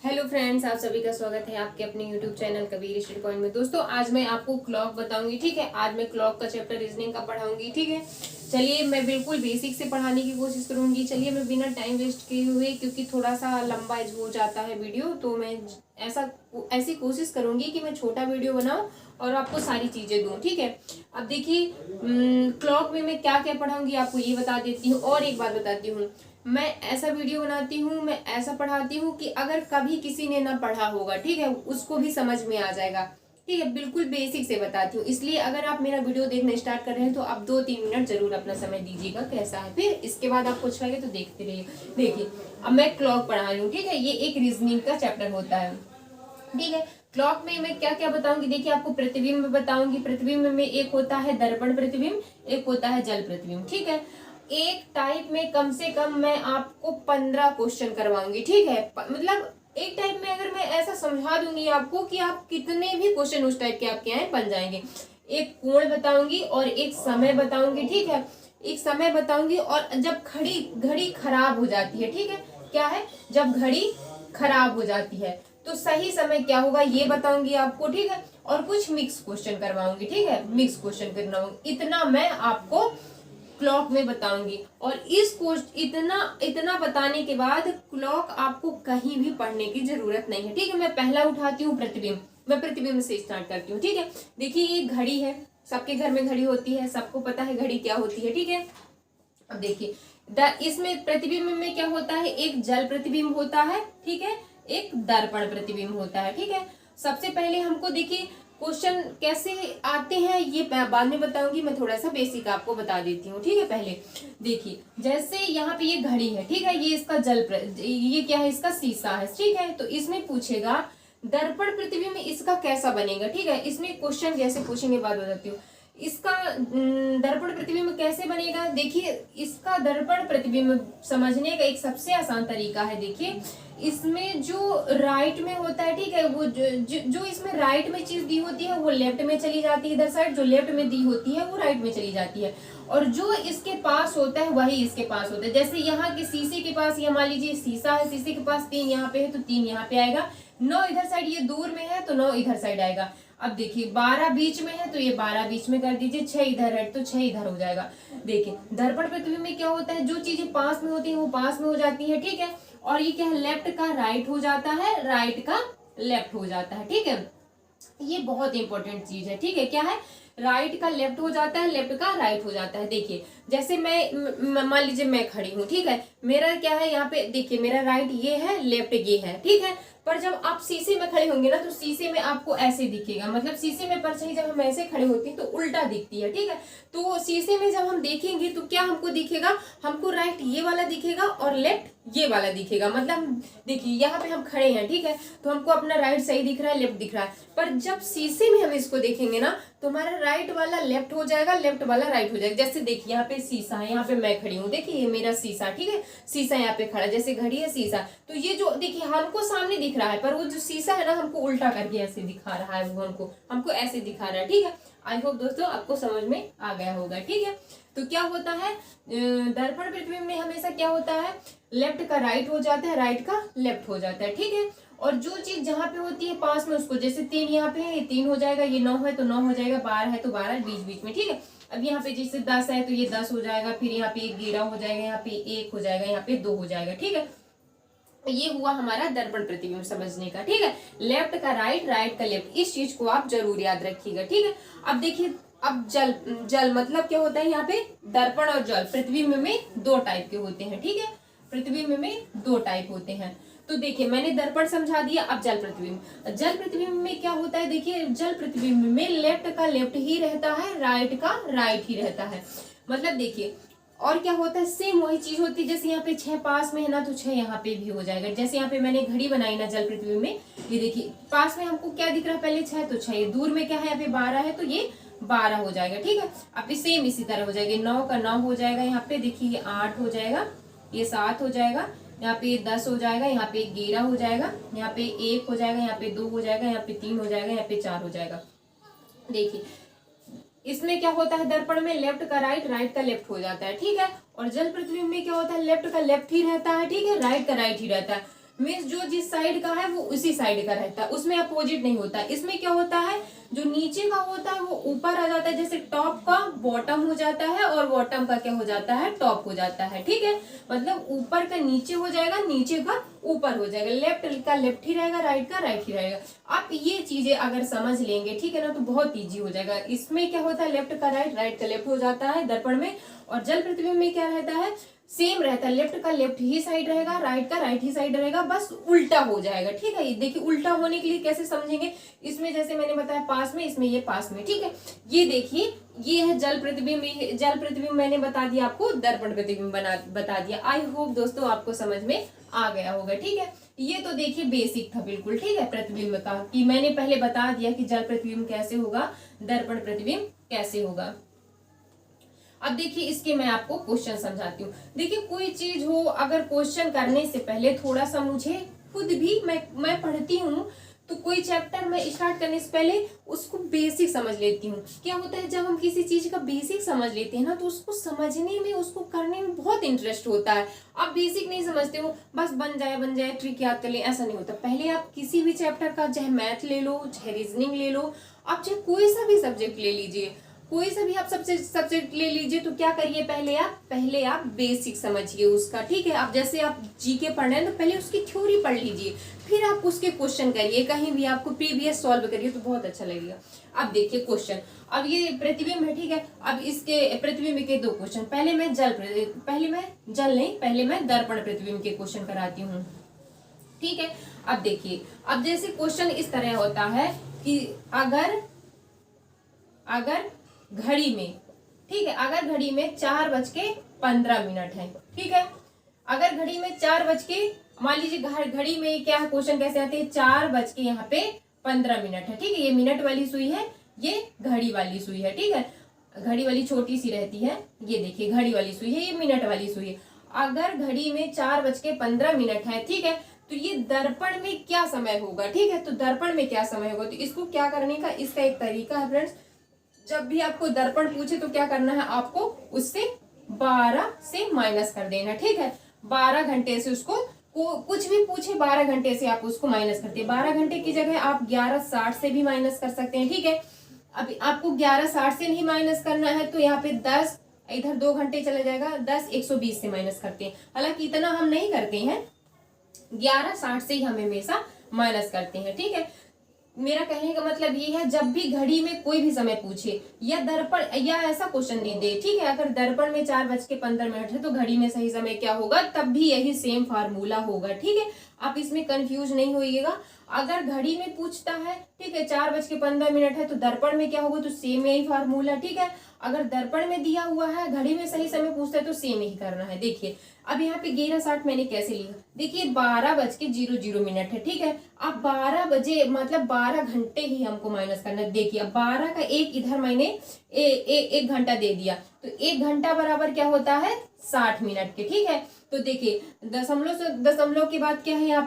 Hello friends, आप सभी का स्वागत है आपके अपने YouTube channel Kabir study point में। दोस्तों, आज मैं आपको क्लॉक बताऊंगी। ठीक है, आज मैं क्लॉक का चैप्टर रीजनिंग का पढ़ाऊंगी। ठीक है, चलिए मैं बिल्कुल बेसिक से पढ़ाने की कोशिश करूंगी। चलिए मैं बिना टाइम वेस्ट किए हुए, क्योंकि थोड़ा सा लंबा हो जाता है वीडियो, तो मैं ऐसी कोशिश करूंगी कि मैं छोटा वीडियो बनाऊं और आपको सारी चीजें दूं। ठीक है, अब देखिए क्लॉक में मैं क्या क्या पढ़ाऊंगी आपको ये बता देती हूँ। और एक बात बताती हूँ, मैं ऐसा वीडियो बनाती हूँ, मैं ऐसा पढ़ाती हूँ कि अगर कभी किसी ने ना पढ़ा होगा, ठीक है, उसको भी समझ में आ जाएगा। ठीक है, बिल्कुल बेसिक से बताती हूँ। इसलिए अगर आप मेरा वीडियो देखना स्टार्ट कर रहे हैं तो आप 2-3 मिनट जरूर अपना समय दीजिएगा कैसा है, फिर इसके बाद आप कुछ लगे तो देखते रहिए। देखिए, अब मैं क्लॉक पढ़ा रही हूँ। ठीक है, ये एक रीजनिंग का चैप्टर होता है। ठीक है, क्लॉक में मैं क्या क्या बताऊंगी, देखिए आपको प्रतिबिंब बताऊंगी। प्रतिबिंब में एक होता है दर्पण प्रतिबिंब, एक होता है जल प्रतिबिंब। ठीक है, एक टाइप में कम से कम मैं आपको 15 क्वेश्चन करवाऊंगी। ठीक है, मतलब एक टाइप में अगर मैं ऐसा समझा दूंगी आपको कि आप कितने भी क्वेश्चन उस टाइप के आपके यहाँ बन जाएंगे। एक कोण बताऊंगी और एक समय बताऊंगी। ठीक है, एक समय बताऊंगी और जब घड़ी घड़ी खराब हो जाती है, ठीक है, क्या है, जब घड़ी खराब हो जाती है तो सही समय क्या होगा ये बताऊंगी आपको। ठीक है, और कुछ मिक्स क्वेश्चन करवाऊंगी। ठीक है, मिक्स क्वेश्चन करवाऊंगी, इतना मैं आपको क्लॉक में बताऊंगी। और इस इतना इतना बताने के बाद क्लॉक आपको कहीं भी पढ़ने की जरूरत नहीं है। ठीक है, मैं पहला उठाती हूँ प्रतिबिंब। मैं प्रतिबिंब से स्टार्ट करती हूँ। ठीक है, देखिए ये घड़ी है, सबके घर में घड़ी होती है, सबको पता है घड़ी क्या होती है। ठीक है, अब देखिए इसमें प्रतिबिंब में क्या होता है, एक जल प्रतिबिंब होता है, ठीक है, एक दर्पण प्रतिबिंब होता है। ठीक है, सबसे पहले हमको देखिए क्वेश्चन कैसे आते हैं ये बाद में बताऊंगी, मैं थोड़ा सा बेसिक आपको बता देती हूँ। ठीक है, पहले देखिए जैसे यहाँ पे ये घड़ी है, ठीक है, ये इसका ये क्या है, इसका शीशा है। ठीक है, तो इसमें पूछेगा दर्पण प्रतिबिंब इसका कैसा बनेगा। ठीक है, इसमें क्वेश्चन कैसे पूछेंगे बात बताती हूँ। इसका दर्पण प्रतिबिंब कैसे बनेगा, देखिए इसका दर्पण प्रतिबिंब समझने का एक सबसे आसान तरीका है। देखिए इसमें जो राइट में होता है, ठीक है, वो जो इसमें राइट में चीज दी होती है वो लेफ्ट में चली जाती है, इधर साइड जो लेफ्ट में दी होती है वो राइट में चली जाती है, और जो इसके पास होता है वही इसके पास होता है। जैसे यहाँ के शीशे के पास, ये मान लीजिए शीशा है, शीशे के पास 3 यहाँ पे है तो 3 यहाँ पे आएगा। 9 इधर साइड, ये दूर में है तो 9 इधर साइड आएगा। अब देखिए 12 बीच में है तो ये 12 बीच में कर दीजिए, 6 इधर है तो 6 इधर हो जाएगा। देखिए दर्पण प्रतिबिंब में क्या होता है, जो चीजें पास में होती है वो पास में हो जाती है। ठीक है, और ये क्या है, लेफ्ट का राइट हो जाता है, राइट का लेफ्ट हो जाता है। ठीक है, ये बहुत इंपॉर्टेंट चीज है। ठीक है, क्या है, राइट का लेफ्ट हो जाता है, लेफ्ट का राइट हो जाता है। देखिए जैसे मैं मान लीजिए मैं खड़ी हूँ, ठीक है, मेरा क्या है यहाँ पे, देखिए मेरा राइट ये है, लेफ्ट ये है। ठीक है, पर जब आप शीशे में खड़े होंगे ना तो शीशे में आपको ऐसे दिखेगा, मतलब शीशे में परछाई जब हम ऐसे खड़े होते हैं तो उल्टा दिखती है। ठीक है, तो शीशे में जब हम देखेंगे तो क्या हमको दिखेगा, हमको राइट ये वाला दिखेगा और लेफ्ट ये वाला दिखेगा। मतलब देखिए यहाँ पे हम खड़े हैं, ठीक है, तो हमको अपना राइट सही दिख रहा है, लेफ्ट दिख रहा है, पर जब शीशे में हम इसको देखेंगे ना तो हमारा राइट वाला लेफ्ट हो जाएगा, लेफ्ट वाला राइट हो जाएगा। जैसे देखिए यहाँ पे शीशा है, यहाँ पे मैं खड़ी हूँ, देखिए ये मेरा शीशा, ठीक है, शीशा यहाँ पे खड़ा, जैसे घड़ी है शीशा, तो ये जो देखिए हमको सामने दिख रहा है पर वो जो शीशा है ना हमको उल्टा करके ऐसे दिखा रहा है, वो हमको ऐसे दिखा रहा है। ठीक है, आई होप दोस्तों आपको समझ में आ गया होगा। ठीक है, तो क्या होता है, दर्पण प्रतिबिंब में हमेशा क्या होता है, लेफ्ट का राइट हो जाता है, राइट का लेफ्ट हो जाता है। ठीक है, और जो चीज जहां पे होती है पास में उसको, जैसे 3 यहाँ पे है, ये 3 हो जाएगा, ये 9 है तो 9 हो जाएगा, 12 है तो 12 बीच बीच में। ठीक है, अब यहाँ पे जैसे 10 है तो ये 10 हो जाएगा, फिर यहाँ पे 11 हो जाएगा, यहाँ पे 1 हो जाएगा, यहाँ पे 2 हो जाएगा। ठीक है, ये हुआ हमारा दर्पण प्रतिबिंब समझने का। ठीक है, लेफ्ट का राइट, राइट का लेफ्ट, इस चीज को आप जरूर याद रखिएगा। ठीक है, अब देखिए, अब जल जल मतलब क्या होता है, यहाँ पे दर्पण और जल प्रतिबिंब में 2 टाइप के होते हैं। ठीक है, प्रतिबिंब में 2 टाइप होते हैं। तो देखिए मैंने दर्पण समझा दिया, अब जल प्रतिबिंब। जल प्रतिबिंब में क्या होता है, देखिए जल प्रतिबिंब में लेफ्ट का लेफ्ट ही रहता है, राइट का राइट ही रहता है। मतलब देखिए और क्या होता है, सेम वही चीज होती है, जैसे यहाँ पे 6 पास में है ना तो 6 यहाँ पे भी हो जाएगा। जैसे यहाँ पे मैंने घड़ी बनाई ना जल प्रतिबिंब में, ये देखिए पास में हमको क्या दिख रहा है, पहले 6 तो 6, दूर में क्या है, यहाँ पे 12 है तो ये 12 हो जाएगा। ठीक है, अब सेम इसी तरह हो जाएगी, 9 का 9 हो जाएगा, यहाँ पे देखिए ये 8 हो जाएगा, ये 7 हो जाएगा, यहाँ पे 10 हो जाएगा, यहाँ पे 11 हो जाएगा, यहाँ पे 1 हो जाएगा, यहाँ पे 2 हो जाएगा, यहाँ पे 3 हो जाएगा, यहाँ पे 4 हो जाएगा। देखिए इसमें क्या होता है, दर्पण में लेफ्ट का राइट, राइट का लेफ्ट हो जाता है। ठीक है, और जल प्रतिबिंब में क्या होता है, लेफ्ट का लेफ्ट ही रहता है, ठीक है, राइट का राइट ही रहता है। मीन्स जो जिस साइड का है वो उसी साइड का रहता है, उसमें अपोजिट नहीं होता। इसमें क्या होता है, जो नीचे का होता है वो ऊपर आ जाता है, जैसे टॉप का बॉटम हो जाता है और बॉटम का क्या हो जाता है, टॉप हो जाता है। ठीक है, मतलब ऊपर का नीचे हो जाएगा, नीचे का ऊपर हो जाएगा, लेफ्ट का लेफ्ट ही रहेगा, राइट का राइट ही रहेगा। आप ये चीजें अगर समझ लेंगे, ठीक है ना, तो बहुत इजी हो जाएगा। इसमें क्या होता है, लेफ्ट का राइट, राइट का लेफ्ट हो जाता है दर्पण में। और जल प्रतिबिंब में क्या रहता है, सेम रहता है, लेफ्ट का लेफ्ट ही साइड रहेगा, राइट का राइट ही साइड रहेगा, बस उल्टा हो जाएगा। ठीक है, ये देखिए उल्टा होने के लिए कैसे समझेंगे, इसमें जैसे मैंने बताया पास में, इसमें ये पास में। ठीक है, ये देखिए ये है जल प्रतिबिंब, जल प्रतिबिंब मैंने बता दिया आपको, दर्पण प्रतिबिंब बता दिया। आई होप दोस्तों आपको समझ में आ गया होगा। ठीक है, ये तो देखिए बेसिक था बिल्कुल। ठीक है, प्रतिबिंब का कि मैंने पहले बता दिया कि जल प्रतिबिंब कैसे होगा, दर्पण प्रतिबिंब कैसे होगा। अब देखिए इसके मैं आपको क्वेश्चन समझाती हूँ। देखिए कोई चीज हो, अगर क्वेश्चन करने से पहले थोड़ा सा मुझे खुद भी मैं पढ़ती हूँ, तो कोई चैप्टर में स्टार्ट करने से पहले उसको बेसिक समझ लेती हूँ। क्या होता है, जब हम किसी चीज का बेसिक समझ लेते हैं ना, तो उसको समझने में, उसको करने में बहुत इंटरेस्ट होता है। आप बेसिक नहीं समझते हो, बस बन जाए ट्रिक याद कर ले, ऐसा नहीं होता। पहले आप किसी भी चैप्टर का, चाहे मैथ ले लो, चाहे रीजनिंग ले लो, आप चाहे कोई सा भी सब्जेक्ट ले लीजिए, कोई सा भी आप सब्जेक्ट ले लीजिए, तो क्या करिए, पहले आप बेसिक समझिए उसका। ठीक है, आप जैसे आप जीके पढ़ रहे हैं तो पहले उसकी थ्योरी पढ़ लीजिए, फिर आप उसके क्वेश्चन करिए, कहीं भी आपको प्रीवियस सॉल्व करिए तो बहुत अच्छा लगेगा। अब देखिए क्वेश्चन, अब ये प्रतिबिंब है। ठीक है, अब इसके प्रतिबिंब के दो क्वेश्चन, पहले मैं दर्पण प्रतिबिंब के क्वेश्चन कराती हूँ। ठीक है, अब देखिए, अब जैसे क्वेश्चन इस तरह होता है कि अगर घड़ी में, ठीक है, अगर घड़ी में 4:15 है। ठीक है, अगर घड़ी में 4 मान लीजिए घड़ी में क्या क्वेश्चन कैसे आते हैं, 4:15 है। ठीक है, ये मिनट वाली सुई है, ये घड़ी वाली सुई है। ठीक है, घड़ी वाली छोटी सी रहती है, ये देखिए घड़ी वाली सुई है, ये मिनट वाली सुई है। अगर घड़ी में 4:15 है, ठीक है, तो ये दर्पण में क्या समय होगा। ठीक है, तो दर्पण में क्या समय होगा, तो इसको क्या करने का, इसका एक तरीका है फ्रेंड्स, जब भी आपको दर्पण पूछे तो क्या करना है, आपको उससे 12 से माइनस कर देना। ठीक है, 12 घंटे से उसको कुछ भी पूछे, 12 घंटे से आप उसको माइनस करते हैं। 12 घंटे की जगह आप 11:60 से भी माइनस कर सकते हैं। ठीक है, अब आपको 11:60 से नहीं माइनस करना है, तो यहाँ पे 10, इधर 2 घंटे चला जाएगा, 10:120 से माइनस करते हैं। हालांकि इतना हम नहीं करते हैं, 11:60 से ही हम हमेशा माइनस करते हैं। ठीक है, मेरा कहने का मतलब ये है, जब भी घड़ी में कोई भी समय पूछे या दर्पण या ऐसा क्वेश्चन दे, ठीक है, अगर दर्पण में 4:15 है तो घड़ी में सही समय क्या होगा, तब भी यही सेम फार्मूला होगा। ठीक है, आप इसमें कंफ्यूज नहीं होइएगा। अगर घड़ी में पूछता है, ठीक है, 4:15 है, तो दर्पण में क्या होगा, तो सेम यही फार्मूला। ठीक है, अगर दर्पण में दिया हुआ है, घड़ी में सही समय पूछता है, तो सेम ही करना है। देखिए अब यहाँ पे 11:60 मैंने कैसे लिखा, देखिए 12:00 है। ठीक है, अब 12 बजे मतलब 12 घंटे ही हमको माइनस करना है। देखिए अब 12 का एक इधर मैंने एक घंटा दे दिया, तो 1 घंटा बराबर क्या होता है, 60 मिनट के। ठीक है, तो देखिए दशमलव के बाद क्या है, यहाँ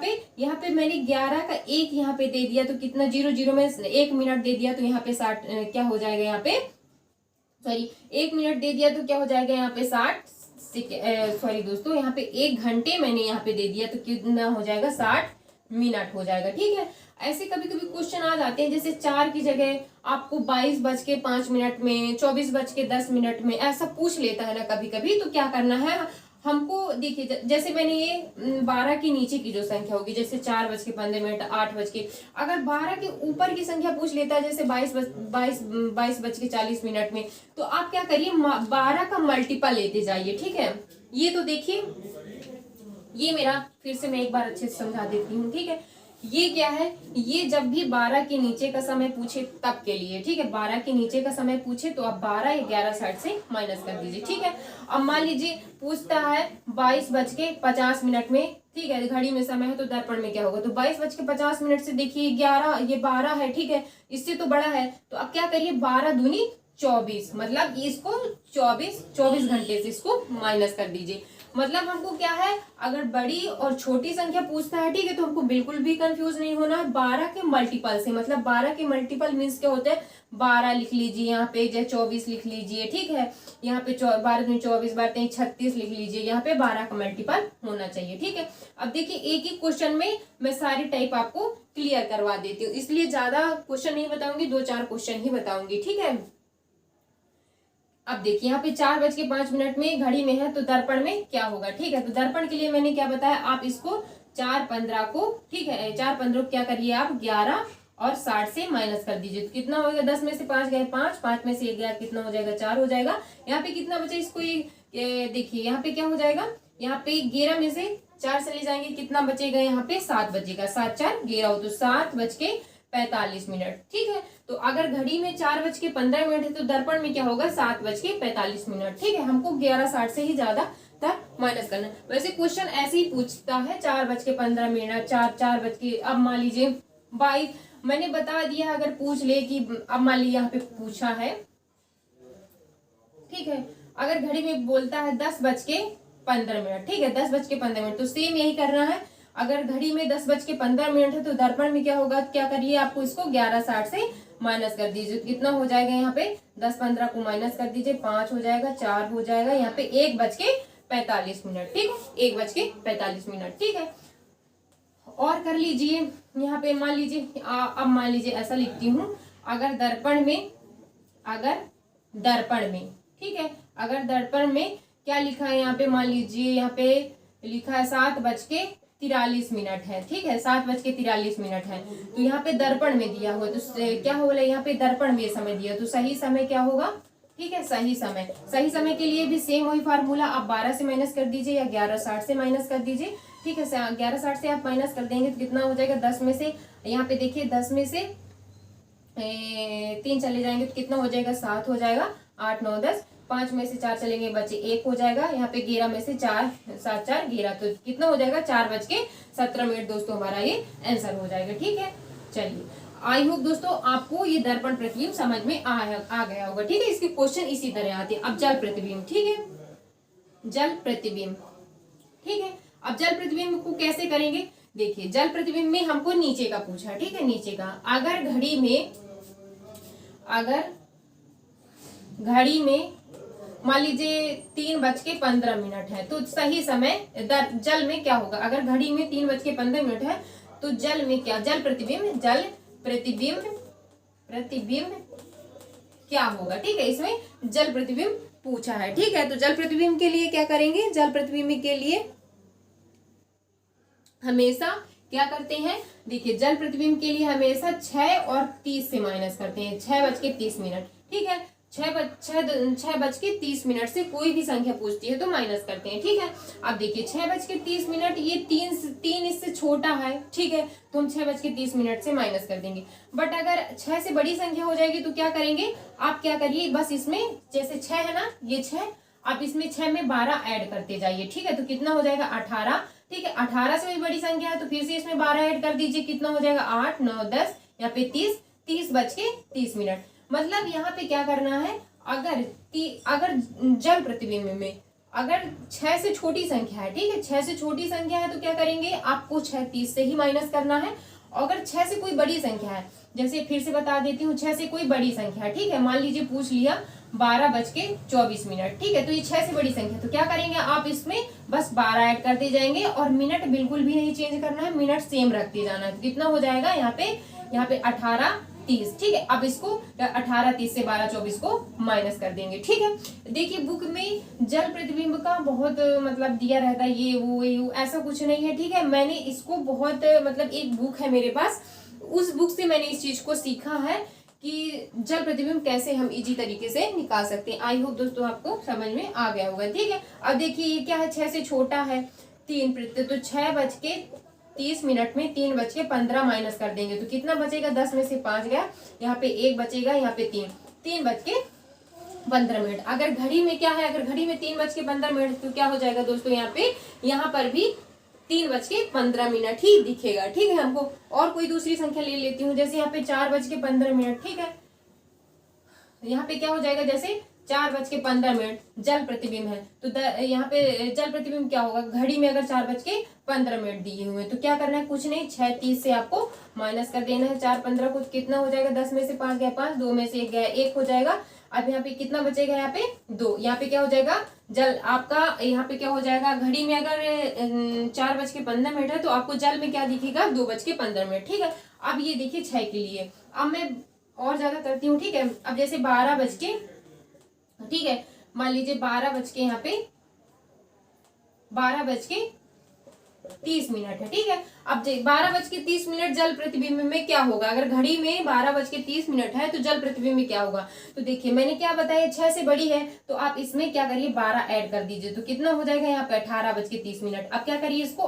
पे मैंने 11 का 1 यहाँ पे दे दिया, तो कितना 00 में 1 मिनट दे दिया, तो यहाँ पे 60 क्या हो जाएगा, यहाँ पे 1 मिनट दे दिया, तो क्या हो जाएगा, यहाँ पे 60 दोस्तों, यहाँ पे 1 घंटे मैंने यहाँ पे दे दिया, तो कितना हो जाएगा, 60 मिनट हो जाएगा। ठीक है, ऐसे कभी कभी क्वेश्चन आ जाते हैं, जैसे 4 की जगह आपको 22:05 में, 24:10 में ऐसा पूछ लेता है ना कभी कभी, तो क्या करना है हमको, देखिए जैसे मैंने ये 12 के नीचे की जो संख्या होगी, जैसे 4:15, 8 अगर 12 के ऊपर की संख्या पूछ लेता है, जैसे 22:40 में, तो आप क्या करिए, 12 का मल्टीपल लेते जाइए। ठीक है, ये तो देखिए, ये मेरा फिर से मैं एक बार अच्छे से समझा देती हूँ। ठीक है, ये क्या है, ये जब भी 12 के नीचे का समय पूछे तब के लिए। ठीक है, 12 के नीचे का समय पूछे तो आप 12 या 11:60 से माइनस कर दीजिए। ठीक है, अब मान लीजिए पूछता है 22:50 में, ठीक है, घड़ी में समय है, तो दर्पण में क्या होगा, तो 22:50 से देखिए 11, ये 12 है। ठीक है, इससे तो बड़ा है, तो अब क्या करिए, 12 दूनी 24, मतलब इसको 24 घंटे से इसको माइनस कर दीजिए। मतलब हमको क्या है, अगर बड़ी और छोटी संख्या पूछता है, ठीक है, तो हमको बिल्कुल भी कंफ्यूज नहीं होना है। 12 के मल्टीपल से, मतलब 12 के मल्टीपल मीन्स क्या होते हैं, 12 लिख लीजिए यहाँ पे, जैसे 24 लिख लीजिए, ठीक है, यहाँ पे 12 दूनी 24, 12 36 लिख लीजिए, यहाँ पे 12 का मल्टीपल होना चाहिए, ठीक है। अब देखिए एक ही क्वेश्चन में मैं सारी टाइप आपको क्लियर करवा देती हूँ, इसलिए ज्यादा क्वेश्चन नहीं बताऊंगी, 2-4 क्वेश्चन ही बताऊंगी, ठीक है। अब देखिए यहाँ पे 4:05 में घड़ी में है, तो दर्पण में क्या होगा, ठीक है। तो दर्पण के लिए मैंने क्या बताया, आप इसको 4:15 को, ठीक है, 4:15 को क्या करिए आप 11 और 60 से माइनस कर दीजिए, तो कितना होगा, 10 में से 5 गए 5, 5 में से 1 गया, कितना हो जाएगा 4 हो जाएगा। यहाँ पे कितना बचा, इसको ये देखिए यहाँ पे क्या हो जाएगा, यहाँ पे 11 में से 4 चले जाएंगे, कितना बचेगा, यहाँ पे 7 बचेगा, 7×4 11 हो, तो 7:45, ठीक है। तो अगर घड़ी में 4:15 है तो दर्पण में क्या होगा 7:45, ठीक है। हमको 11:60 से ही ज्यादा तक माइनस करना है। वैसे क्वेश्चन ऐसे ही पूछता है, 4:15, 4 अब मान लीजिए 22, मैंने बता दिया अगर पूछ ले कि अब मान लीजिए यहाँ पे पूछा है, ठीक है, अगर घड़ी में बोलता है 10:15, ठीक है, 10:15, तो सेम यही करना है। अगर घड़ी में 10:15 है तो दर्पण में क्या होगा, क्या करिए आपको इसको 11:60 से माइनस कर दीजिए, तो कितना हो जाएगा, यहाँ पे 10:15 को माइनस कर दीजिए, 5 हो जाएगा, 4 हो जाएगा, यहाँ पे 1:45, ठीक है, 1:45, ठीक है। और कर लीजिए यहाँ पे, मान लीजिए अब मान लीजिए ऐसा लिखती हूँ, अगर दर्पण में, ठीक है, अगर दर्पण में क्या लिखा है, यहाँ पे मान लीजिए यहाँ पे लिखा है 7:43 है, ठीक है, 7:43 है, तो यहाँ पे दर्पण में दिया हुआ, तो क्या होगा, यहाँ पे दर्पण में समय दिया, तो सही समय क्या होगा, ठीक है, सही समय के लिए भी सेम वही फार्मूला, आप 12 से माइनस कर दीजिए या 11:60 से माइनस कर दीजिए, ठीक है। 11:60 से आप माइनस कर देंगे तो कितना हो जाएगा, 10 में से, यहाँ पे देखिए 10 में से 3 चले जाएंगे तो कितना हो जाएगा, 7 हो जाएगा, 8 9 10, 5 में से 4 चलेंगे बचे 1 हो जाएगा, यहाँ पे 11 में से 4 7 4 11, तो कितना हो जाएगा 4:17 दोस्तों, हमारा ये आंसर हो जाएगा, ठीक है। चलिए, आई होप दोस्तों आपको ये दर्पण प्रतिबिंब समझ में आ गया होगा, ठीक है। इसके क्वेश्चन इसी तरह आते हैं। अब जल प्रतिबिंब, ठीक है, जल प्रतिबिंब, ठीक है। अब जल प्रतिबिंब को कैसे करेंगे, देखिए जल प्रतिबिंब में हमको नीचे का पूछा, ठीक है, नीचे का, अगर घड़ी में मान लीजिए 3:15 है, तो सही समय जल में क्या होगा, अगर घड़ी में 3:15 है तो जल में क्या, जल प्रतिबिंब क्या होगा, ठीक है, इसमें जल प्रतिबिंब पूछा है, ठीक है। तो जल प्रतिबिंब के लिए क्या करेंगे, जल प्रतिबिंब के लिए हमेशा क्या करते हैं, देखिए जल प्रतिबिंब के लिए हमेशा 6:30 से माइनस करते हैं, 6:30, ठीक है, 6:30 से कोई भी संख्या पूछती है तो माइनस करते हैं, ठीक है। अब देखिए 6:30, ये 3 इससे छोटा है, ठीक है, तो हम 6:30 से माइनस कर देंगे। बट अगर 6 से बड़ी संख्या हो जाएगी तो क्या करेंगे, आप क्या करिए, बस इसमें जैसे 6 है ना, ये 6, आप इसमें 6 में 12 ऐड करते जाइए, ठीक है, तो कितना हो जाएगा 18, ठीक है। 18 से भी बड़ी संख्या है तो फिर से इसमें 12 ऐड कर दीजिए, कितना हो जाएगा 8 9 10, यहाँ पे 30:30, मतलब यहाँ पे क्या करना है, अगर जल प्रतिबिंब में अगर 6 से छोटी संख्या है, ठीक है, 6 से छोटी संख्या है तो क्या करेंगे, आपको 6:30 से ही माइनस करना है। अगर 6 से कोई बड़ी संख्या है, जैसे फिर से बता देती हूँ, 6 से कोई बड़ी संख्या है, ठीक है, मान लीजिए पूछ लिया 12:24, ठीक है, तो ये 6 से बड़ी संख्या, तो क्या करेंगे आप इसमें बस 12 ऐड करते जाएंगे और मिनट बिल्कुल भी नहीं चेंज करना है, मिनट सेम रखते जाना है, तो कितना हो जाएगा यहाँ पे 18:30, ठीक है। अब इसको 18:30 से 12:24 को माइनस कर देंगे, ठीक है। देखिए बुक में जल प्रतिबिंब का बहुत मतलब दिया रहता है, ये वो ऐसा कुछ नहीं है, ठीक है। मैंने इसको बहुत मतलब एक बुक है मेरे पास, उस बुक से मैंने इस चीज को सीखा है कि जल प्रतिबिंब कैसे हम इजी तरीके से निकाल सकते हैं। आई होप दोस्तों आपको समझ में आ गया होगा, ठीक है। अब देखिए ये क्या है, 6 से छोटा है 3, तो 6:30 में 3:15 माइनस कर देंगे तो कितना बचेगा, 10 में से 5 गया, यहाँ पे 1 बचेगा, यहाँ पे 3:15। अगर घड़ी में क्या है, अगर घड़ी में 3:15 तो क्या हो जाएगा दोस्तों, यहाँ पर भी 3:15 ही दिखेगा, ठीक है। हमको और कोई दूसरी संख्या ले लेती हूँ, जैसे यहाँ पे 4:15, ठीक है, यहाँ पे क्या हो जाएगा, जैसे 4:15 जल प्रतिबिंब है, तो यहाँ पे जल प्रतिबिंब क्या होगा, घड़ी में अगर 4:15 दिए हुए तो क्या करना है, कुछ नहीं 6:30 से आपको माइनस कर देना है। 4:15 को कितना हो जाएगा, 10 में से 5 गया 5, 2 में से 1 गया 1 हो जाएगा। अब यहाँ पे कितना बचेगा, यहाँ पे 2। यहाँ पे क्या हो जाएगा, जल आपका यहाँ पे क्या हो जाएगा, घड़ी में अगर 4:15 है तो आपको जल में क्या दिखेगा, 2:15। ठीक है, अब ये देखिए 6 के लिए, अब मैं और ज्यादा करती हूँ। ठीक है, अब जैसे 12 बज के, ठीक है, मान लीजिए 12 बज के यहाँ पे 12:30 है। ठीक है, अब 12:30 जल प्रतिबिंब में क्या होगा, अगर घड़ी में 12:30 है तो जल प्रतिबिंब में क्या होगा, तो देखिए मैंने क्या बताया, 6 से बड़ी है तो आप इसमें क्या करिए 12 ऐड कर दीजिए, तो कितना हो जाएगा यहाँ पे 18:30। अब क्या करिए इसको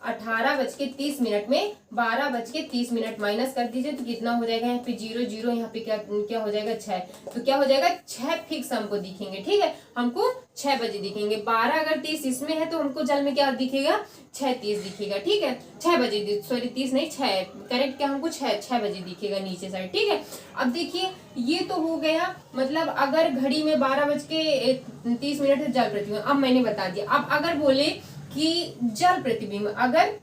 18:30 में 12:30 माइनस कर दीजिए, तो कितना हो जाएगा, यहाँ पे 0 0, यहाँ पे क्या हो जाएगा 6, तो क्या हो जाएगा 6 फिक्स हमको दिखेंगे। ठीक है, हमको 6 बजे दिखेंगे। 12 अगर 30 इसमें है तो हमको जल में क्या दिखेगा, 6:30 दिखेगा। ठीक है, 6 बजे, सॉरी 30 नहीं 6, करेक्ट क्या, हमको 6 बजे दिखेगा नीचे साइड। ठीक है, अब देखिए ये तो हो गया, मतलब अगर घड़ी में 12:30 है जल प्रतिबिंब, अब मैंने बता दिया। अब अगर बोले कि जल प्रतिबिंब, अगर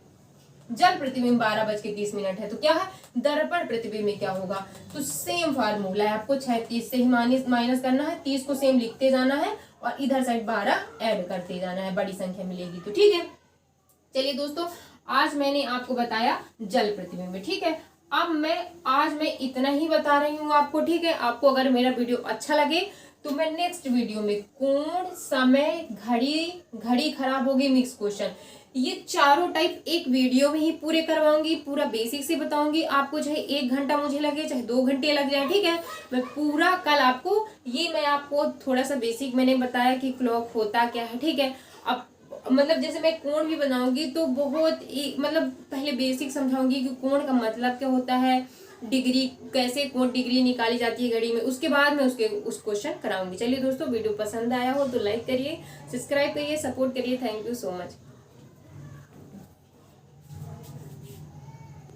जल प्रतिबिंब 12:30 है तो क्या है, दर्पण प्रतिबिंब में क्या होगा, तो सेम फार्मूला है, आपको 36 से ही माइनस करना है, 30 को सेम लिखते जाना है और इधर साइड 12 ऐड करते जाना है, बड़ी संख्या मिलेगी तो। ठीक है, चलिए दोस्तों, आज मैंने आपको बताया जल प्रतिबिंब। ठीक है, अब आज मैं इतना ही बता रही हूँ आपको। ठीक है, आपको अगर मेरा वीडियो अच्छा लगे तो मैं नेक्स्ट वीडियो में कोण, समय, घड़ी खराब होगी, मिक्स क्वेश्चन, ये चारों टाइप एक वीडियो में ही पूरे करवाऊंगी, पूरा बेसिक से बताऊंगी आपको, चाहे 1 घंटा मुझे लगे चाहे 2 घंटे लग जाए। ठीक है, मैं पूरा कल आपको मैं आपको थोड़ा सा बेसिक मैंने बताया कि क्लॉक होता क्या है। ठीक है, अब मतलब जैसे मैं कोण भी बनाऊंगी तो बहुत मतलब पहले बेसिक समझाऊंगी कि कोण का मतलब क्या होता है, डिग्री कैसे कोण डिग्री निकाली जाती है घड़ी में, उसके बाद मैं उस क्वेश्चन कराऊंगी। चलिए दोस्तों, वीडियो पसंद आया हो तो लाइक करिए, सब्सक्राइब करिए, सपोर्ट करिए। Thank you so much.